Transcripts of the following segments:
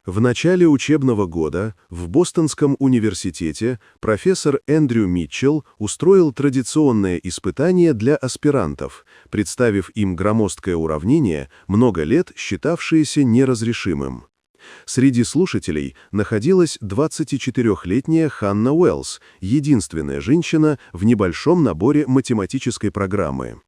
В начале учебного года в Бостонском университете профессор Эндрю Митчелл устроил традиционное испытание для аспирантов, представив им громоздкое уравнение, много лет считавшееся неразрешимым. Среди слушателей находилась 24-летняя Ханна Уэллс, единственная женщина в небольшом наборе математической программы.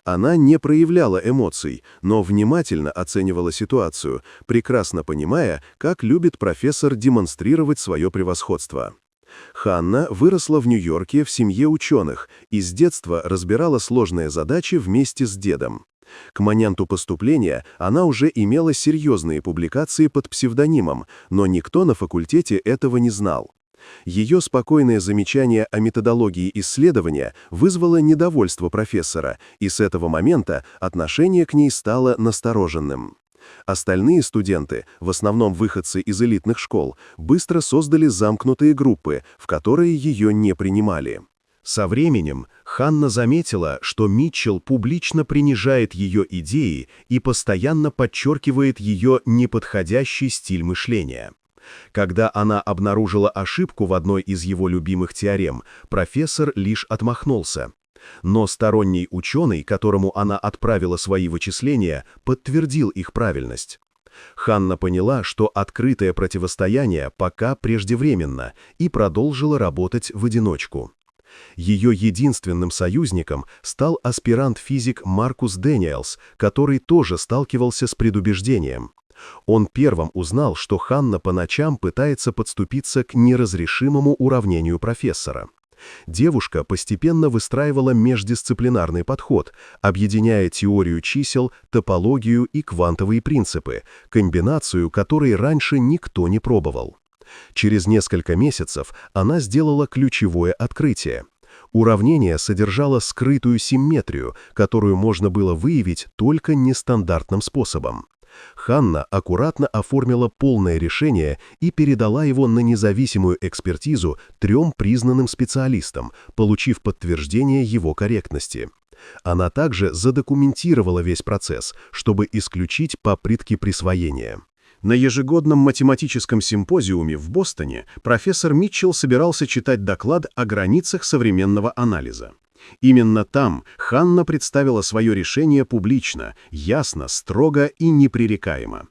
Она не проявляла эмоций, но внимательно оценивала ситуацию, прекрасно понимая, как любит профессор демонстрировать свое превосходство. Ханна выросла в Нью-Йорке в семье ученых и с детства разбирала сложные задачи вместе с дедом. К моменту поступления она уже имела серьезные публикации под псевдонимом, но никто на факультете этого не знал. Ее спокойное замечание о методологии исследования вызвало недовольство профессора, и с этого момента отношение к ней стало настороженным. Остальные студенты, в основном выходцы из элитных школ, быстро создали замкнутые группы, в которые ее не принимали. Со временем Ханна заметила, что Митчелл публично принижает ее идеи и постоянно подчеркивает ее неподходящий стиль мышления. Когда она обнаружила ошибку в одной из его любимых теорем, профессор лишь отмахнулся. Но сторонний ученый, которому она отправила свои вычисления, подтвердил их правильность. Ханна поняла, что открытое противостояние пока преждевременно, и продолжила работать в одиночку. Ее единственным союзником стал аспирант-физик Маркус Дэниелс, который тоже сталкивался с предубеждением. Он первым узнал, что Ханна по ночам пытается подступиться к неразрешимому уравнению профессора. Девушка постепенно выстраивала междисциплинарный подход, объединяя теорию чисел, топологию и квантовые принципы, комбинацию, которой раньше никто не пробовал. Через несколько месяцев она сделала ключевое открытие. Уравнение содержало скрытую симметрию, которую можно было выявить только нестандартным способом. Ханна аккуратно оформила полное решение и передала его на независимую экспертизу 3 признанным специалистам, получив подтверждение его корректности. Она также задокументировала весь процесс, чтобы исключить попытки присвоения. На ежегодном математическом симпозиуме в Бостоне профессор Митчелл собирался читать доклад о границах современного анализа. Именно там Ханна представила свое решение публично, ясно, строго и непререкаемо.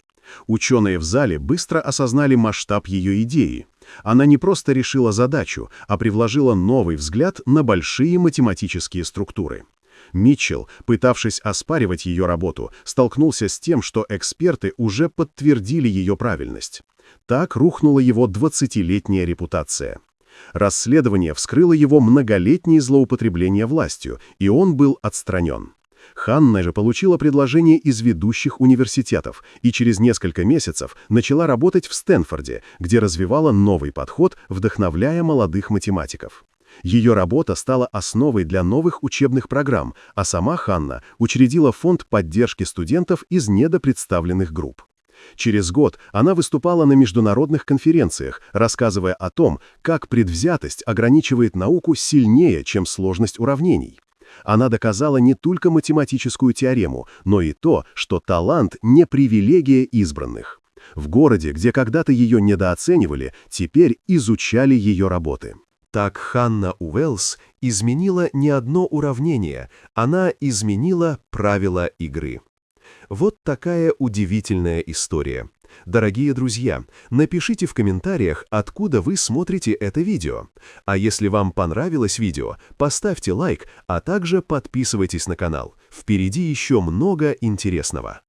Ученые в зале быстро осознали масштаб ее идеи. Она не просто решила задачу, а привложила новый взгляд на большие математические структуры. Митчелл, пытавшись оспаривать ее работу, столкнулся с тем, что эксперты уже подтвердили ее правильность. Так рухнула его 20-летняя репутация. Расследование вскрыло его многолетние злоупотребления властью, и он был отстранен. Ханна же получила предложение из ведущих университетов и через несколько месяцев начала работать в Стэнфорде, где развивала новый подход, вдохновляя молодых математиков. Ее работа стала основой для новых учебных программ, а сама Ханна учредила фонд поддержки студентов из недопредставленных групп. Через год она выступала на международных конференциях, рассказывая о том, как предвзятость ограничивает науку сильнее, чем сложность уравнений. Она доказала не только математическую теорему, но и то, что талант не привилегия избранных. В городе, где когда-то ее недооценивали, теперь изучали ее работы. Так Ханна Уэллс изменила не одно уравнение, она изменила правила игры. Вот такая удивительная история. Дорогие друзья, напишите в комментариях, откуда вы смотрите это видео. А если вам понравилось видео, поставьте лайк, а также подписывайтесь на канал. Впереди еще много интересного.